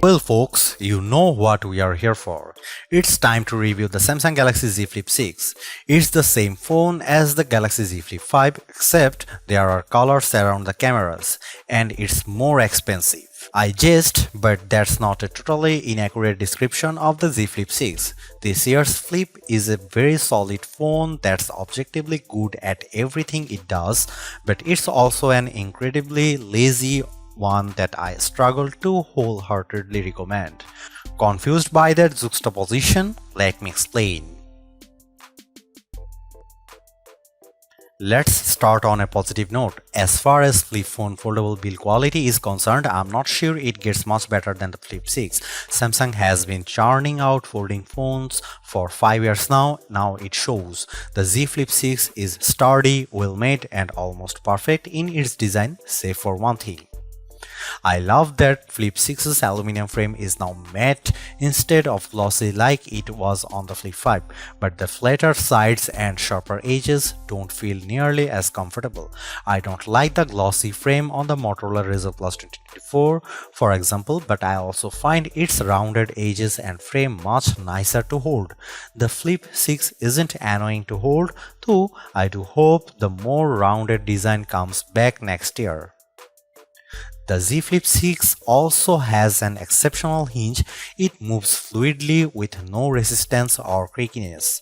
Well folks, you know what we are here for. It's time to review the Samsung Galaxy Z Flip 6. It's the same phone as the Galaxy Z Flip 5 except there are colors around the cameras and it's more expensive. I jest, but that's not a totally inaccurate description of the Z Flip 6. This year's Flip is a very solid phone that's objectively good at everything it does, but it's also an incredibly lazy one that I struggle to wholeheartedly recommend. Confused by that juxtaposition? Let me explain. Let's start on a positive note. As far as Flip phone foldable build quality is concerned, I'm not sure it gets much better than the Flip 6. Samsung has been churning out folding phones for 5 years now. Now it shows. The Z Flip 6 is sturdy, well made and almost perfect in its design, save for one thing. I love that Flip 6's aluminum frame is now matte instead of glossy like it was on the Flip 5, but the flatter sides and sharper edges don't feel nearly as comfortable. I don't like the glossy frame on the Motorola Razr Plus 2024, for example, but I also find its rounded edges and frame much nicer to hold. The Flip 6 isn't annoying to hold, though I do hope the more rounded design comes back next year. The Z Flip 6 also has an exceptional hinge. It moves fluidly with no resistance or creakiness.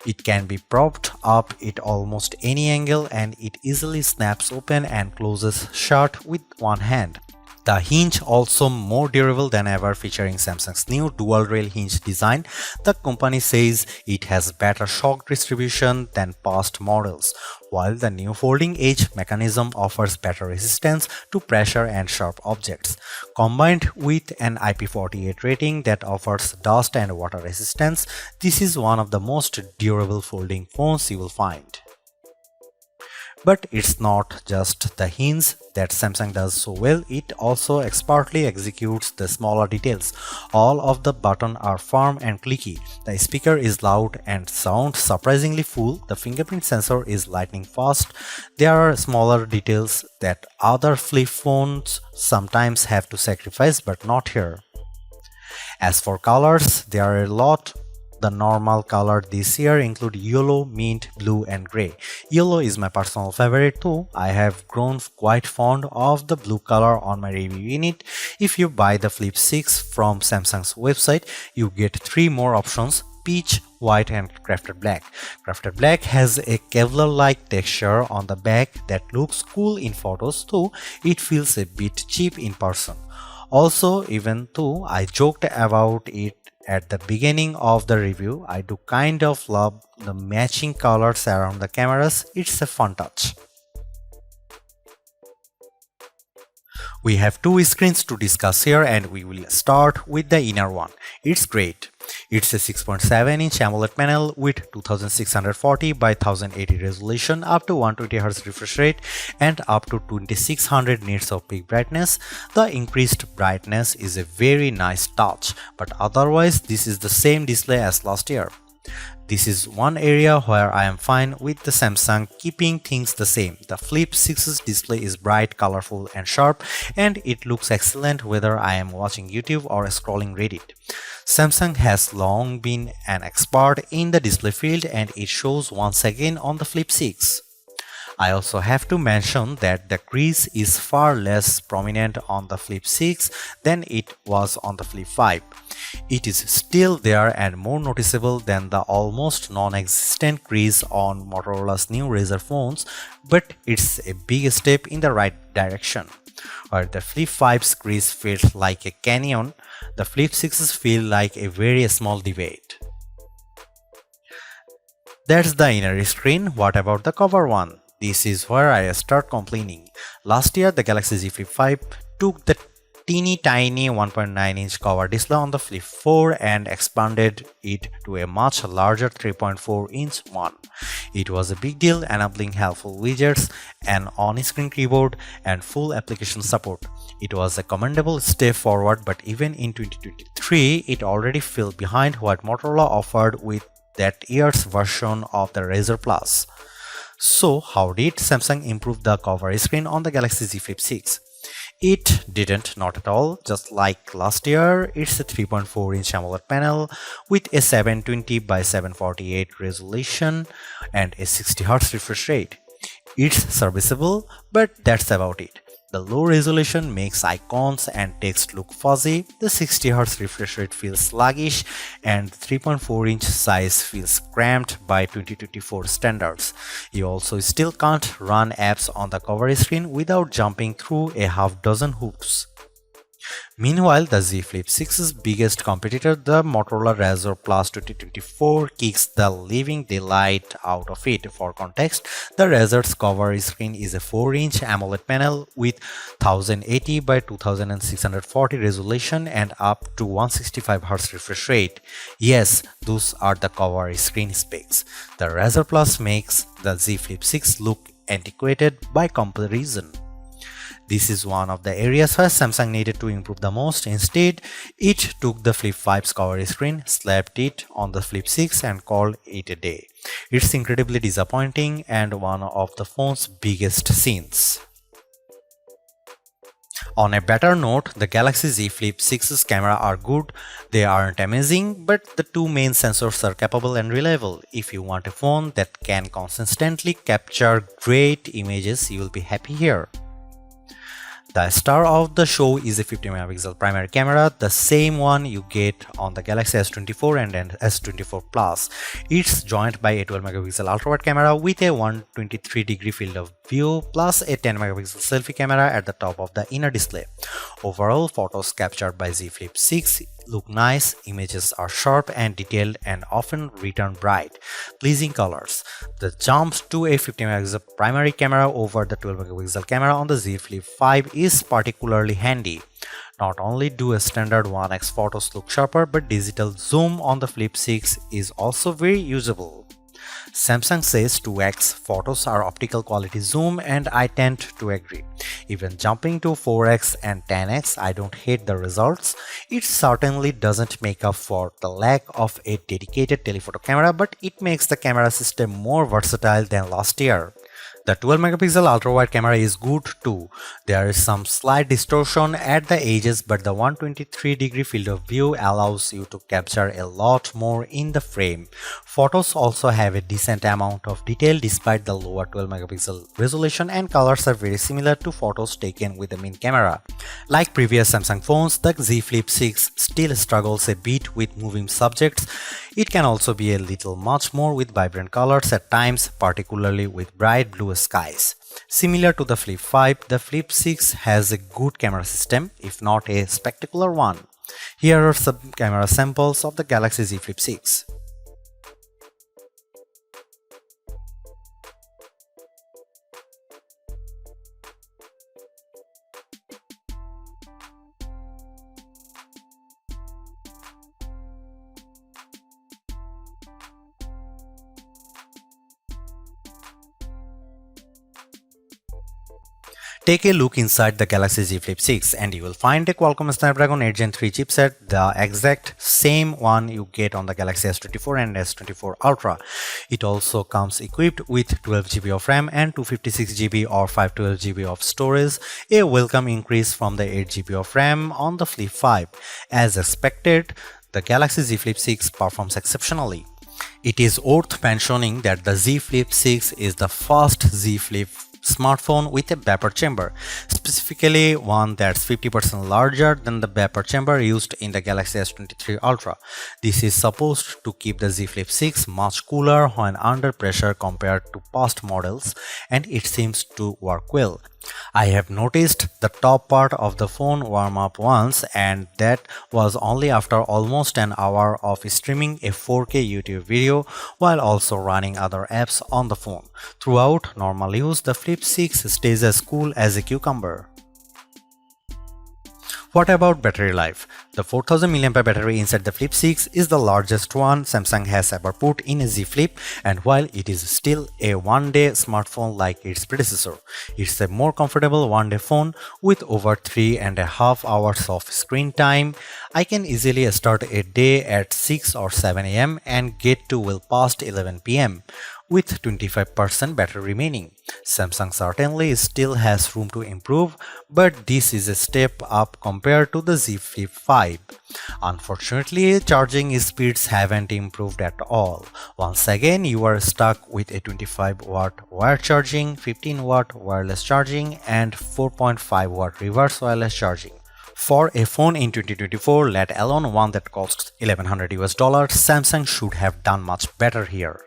It can be propped up at almost any angle and it easily snaps open and closes shut with one hand. The hinge also more durable than ever, featuring Samsung's new dual rail hinge design. The company says it has better shock distribution than past models, while the new folding edge mechanism offers better resistance to pressure and sharp objects. Combined with an IP48 rating that offers dust and water resistance, this is one of the most durable folding phones you will find. But it's not just the hinge that Samsung does so well, it also expertly executes the smaller details. All of the buttons are firm and clicky, the speaker is loud and sounds surprisingly full, the fingerprint sensor is lightning fast. There are smaller details that other flip phones sometimes have to sacrifice, but not here. As for colors, there are a lot. The normal color this year include yellow, mint, blue and grey. Yellow is my personal favorite too. I have grown quite fond of the blue color on my review unit. If you buy the Flip 6 from Samsung's website, you get 3 more options: peach, white and crafted black. Crafted black has a Kevlar-like texture on the back that looks cool in photos, though it feels a bit cheap in person. Also, even though I joked about it at the beginning of the review, I do kind of love the matching colors around the cameras. It's a fun touch. We have 2 screens to discuss here and we will start with the inner one. It's great. It's a 6.7-inch AMOLED panel with 2640 by 1080 resolution, up to 120Hz refresh rate and up to 2600 nits of peak brightness. The increased brightness is a very nice touch, but otherwise this is the same display as last year. This is one area where I am fine with the Samsung keeping things the same. The Flip 6's display is bright, colorful and sharp and it looks excellent whether I am watching YouTube or scrolling Reddit. Samsung has long been an expert in the display field and it shows once again on the Flip 6. I also have to mention that the crease is far less prominent on the Flip 6 than it was on the Flip 5. It is still there and more noticeable than the almost non-existent crease on Motorola's new Razr phones, but it's a big step in the right direction. Where the Flip 5's crease feels like a canyon, the Flip 6's feel like a very small divot. That's the inner screen. What about the cover one? This is where I start complaining. Last year, the Galaxy Z Flip 5 took the teeny tiny 1.9-inch cover display on the Flip 4 and expanded it to a much larger 3.4-inch one. It was a big deal, enabling helpful widgets, an on-screen keyboard, and full application support. It was a commendable step forward, but even in 2023, it already fell behind what Motorola offered with that year's version of the Razr Plus. So how did Samsung improve the cover screen on the Galaxy Z Flip 6? It didn't, not at all. Just like last year, it's a 3.4-inch AMOLED panel with a 720 by 748 resolution and a 60Hz refresh rate. It's serviceable, but that's about it. The low resolution makes icons and text look fuzzy, the 60Hz refresh rate feels sluggish, and the 3.4-inch size feels cramped by 2024 standards. You also still can't run apps on the cover screen without jumping through a half dozen hoops. Meanwhile, the Z Flip 6's biggest competitor, the Motorola Razr Plus 2024, kicks the living daylight out of it. For context, the Razr's cover screen is a 4-inch AMOLED panel with 1080 by 2640 resolution and up to 165Hz refresh rate. Yes, those are the cover screen specs. The Razr Plus makes the Z Flip 6 look antiquated by comparison. This is one of the areas where Samsung needed to improve the most. Instead, it took the Flip 5's cover screen, slapped it on the Flip 6 and called it a day. It's incredibly disappointing and one of the phone's biggest sins. On a better note, the Galaxy Z Flip 6's camera are good. They aren't amazing, but the two main sensors are capable and reliable. If you want a phone that can consistently capture great images, you will be happy here. The star of the show is a 50MP primary camera, the same one you get on the Galaxy S24 and S24 Plus. It's joined by a 12MP ultra-wide camera with a 123-degree field of view plus a 10MP selfie camera at the top of the inner display. Overall, photos captured by Z Flip 6 look nice, images are sharp and detailed and often return bright, pleasing colors. The jump to a 50MP primary camera over the 12MP camera on the Z Flip 5 is particularly handy. Not only do a standard 1x photos look sharper, but digital zoom on the Flip 6 is also very usable. Samsung says 2x photos are optical quality zoom, and I tend to agree. Even jumping to 4x and 10x, I don't hate the results. It certainly doesn't make up for the lack of a dedicated telephoto camera, but it makes the camera system more versatile than last year. The 12MP ultra-wide camera is good too. There is some slight distortion at the edges, but the 123-degree field of view allows you to capture a lot more in the frame. Photos also have a decent amount of detail despite the lower 12MP resolution, and colors are very similar to photos taken with the main camera. Like previous Samsung phones, the Z Flip 6 still struggles a bit with moving subjects. It can also be a little much more with vibrant colors at times, particularly with bright blue skies. Similar to the Flip 5, the Flip 6 has a good camera system, if not a spectacular one. Here are some camera samples of the Galaxy Z Flip 6. Take a look inside the Galaxy Z Flip 6 and you will find a Qualcomm Snapdragon 8 Gen 3 chipset, the exact same one you get on the Galaxy S24 and S24 Ultra. It also comes equipped with 12GB of RAM and 256GB or 512GB of storage, a welcome increase from the 8GB of RAM on the Flip 5. As expected, the Galaxy Z Flip 6 performs exceptionally. It is worth mentioning that the Z Flip 6 is the first Z Flip smartphone with a vapor chamber, specifically one that's 50% larger than the vapor chamber used in the Galaxy S23 Ultra. This is supposed to keep the Z Flip 6 much cooler when under pressure compared to past models, and it seems to work well. I have noticed the top part of the phone warm up once, and that was only after almost an hour of streaming a 4K YouTube video while also running other apps on the phone. Throughout normal use, the Flip 6 stays as cool as a cucumber. What about battery life? The 4000 mAh battery inside the Flip 6 is the largest one Samsung has ever put in a Z Flip, and while it is still a one-day smartphone like its predecessor, it's a more comfortable one-day phone with over 3.5 hours of screen time. I can easily start a day at 6 or 7 am and get to well past 11 pm with 25% battery remaining. Samsung certainly still has room to improve, but this is a step up compared to the Z Flip 5. Unfortunately, charging speeds haven't improved at all. Once again, you are stuck with a 25-watt wire charging, 15-watt wireless charging, and 4.5-watt reverse wireless charging. For a phone in 2024, let alone one that costs $1,100, Samsung should have done much better here.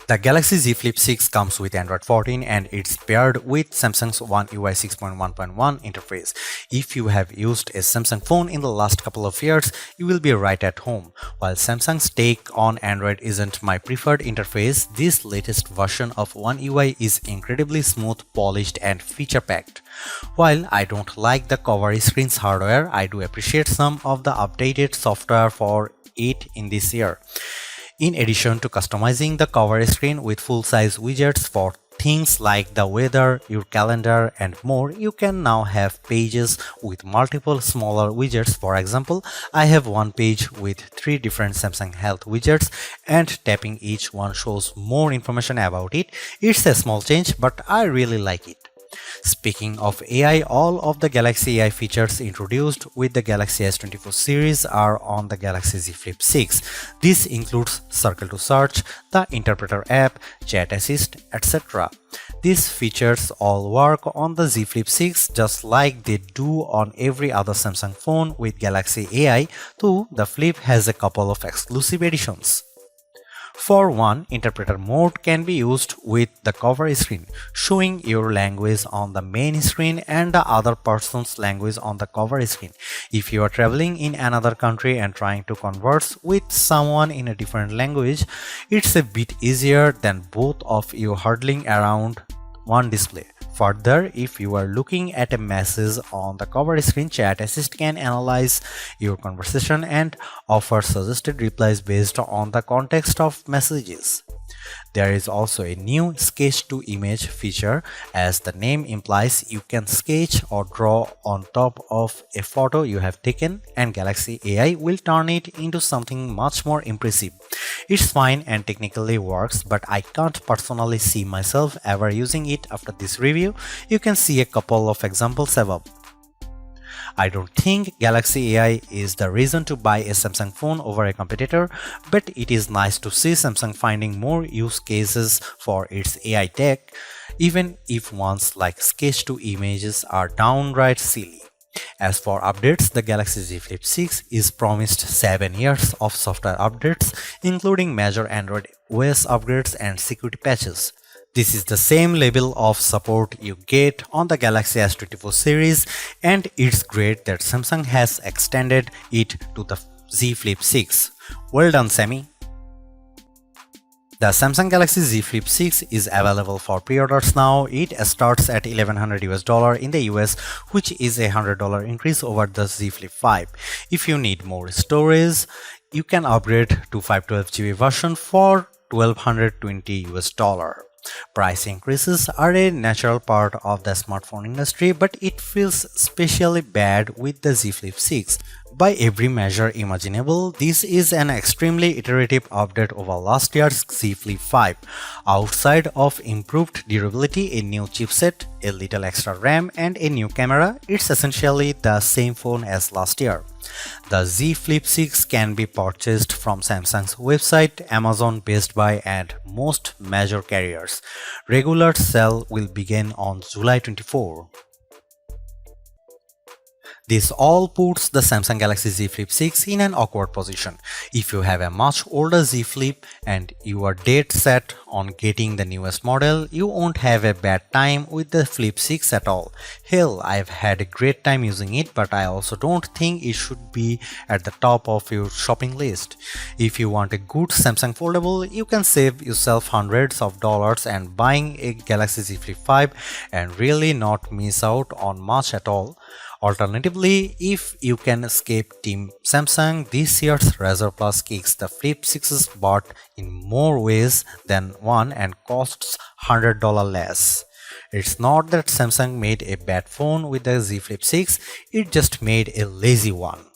The Galaxy Z Flip 6 comes with Android 14 and it's paired with Samsung's One UI 6.1.1 interface. If you have used a Samsung phone in the last couple of years, you will be right at home. While Samsung's take on Android isn't my preferred interface, this latest version of One UI is incredibly smooth, polished, and feature-packed. While I don't like the cover screen's hardware, I do appreciate some of the updated software for it in this year. In addition to customizing the cover screen with full-size widgets for things like the weather, your calendar, and more, you can now have pages with multiple smaller widgets. For example, I have one page with 3 different Samsung Health widgets, and tapping each one shows more information about it. It's a small change, but I really like it. Speaking of AI, all of the Galaxy AI features introduced with the Galaxy S24 series are on the Galaxy Z Flip 6. This includes Circle to Search, the Interpreter app, Chat Assist, etc. These features all work on the Z Flip 6 just like they do on every other Samsung phone with Galaxy AI, though the Flip has a couple of exclusive editions. For one, interpreter mode can be used with the cover screen, showing your language on the main screen and the other person's language on the cover screen. If you are traveling in another country and trying to converse with someone in a different language, it's a bit easier than both of you huddling around one display. Further, if you are looking at a message on the cover screen, Chat Assist can analyze your conversation and offer suggested replies based on the context of messages. There is also a new sketch to image feature. As the name implies, you can sketch or draw on top of a photo you have taken, and Galaxy AI will turn it into something much more impressive. It's fine and technically works, but I can't personally see myself ever using it after this review. You can see a couple of examples above. I don't think Galaxy AI is the reason to buy a Samsung phone over a competitor, but it is nice to see Samsung finding more use cases for its AI tech, even if ones like sketch to images are downright silly. As for updates, the Galaxy Z Flip 6 is promised 7 years of software updates, including major Android OS upgrades and security patches. This is the same level of support you get on the Galaxy S24 series, and it's great that Samsung has extended it to the Z Flip 6. Well done, Sammy. The Samsung Galaxy Z Flip 6 is available for pre-orders now. It starts at $1,100 in the US, which is a $100 increase over the Z Flip 5. If you need more storage, you can upgrade to 512GB version for $1,220. Price increases are a natural part of the smartphone industry, but it feels especially bad with the Z Flip 6. By every measure imaginable, this is an extremely iterative update over last year's Z Flip 5. Outside of improved durability, a new chipset, a little extra RAM, and a new camera, it's essentially the same phone as last year. The Z Flip 6 can be purchased from Samsung's website, Amazon, Best Buy, and most major carriers. Regular sale will begin on July 24. This all puts the Samsung Galaxy Z Flip 6 in an awkward position. If you have a much older Z Flip and you are dead set on getting the newest model, you won't have a bad time with the Flip 6 at all. Hell, I've had a great time using it, but I also don't think it should be at the top of your shopping list. If you want a good Samsung foldable, you can save yourself hundreds of dollars and buying a Galaxy Z Flip 5 and really not miss out on much at all. Alternatively, if you can escape Team Samsung, this year's Razr Plus kicks the Flip 6's butt in more ways than one and costs $100 less. It's not that Samsung made a bad phone with the Z Flip 6, it just made a lazy one.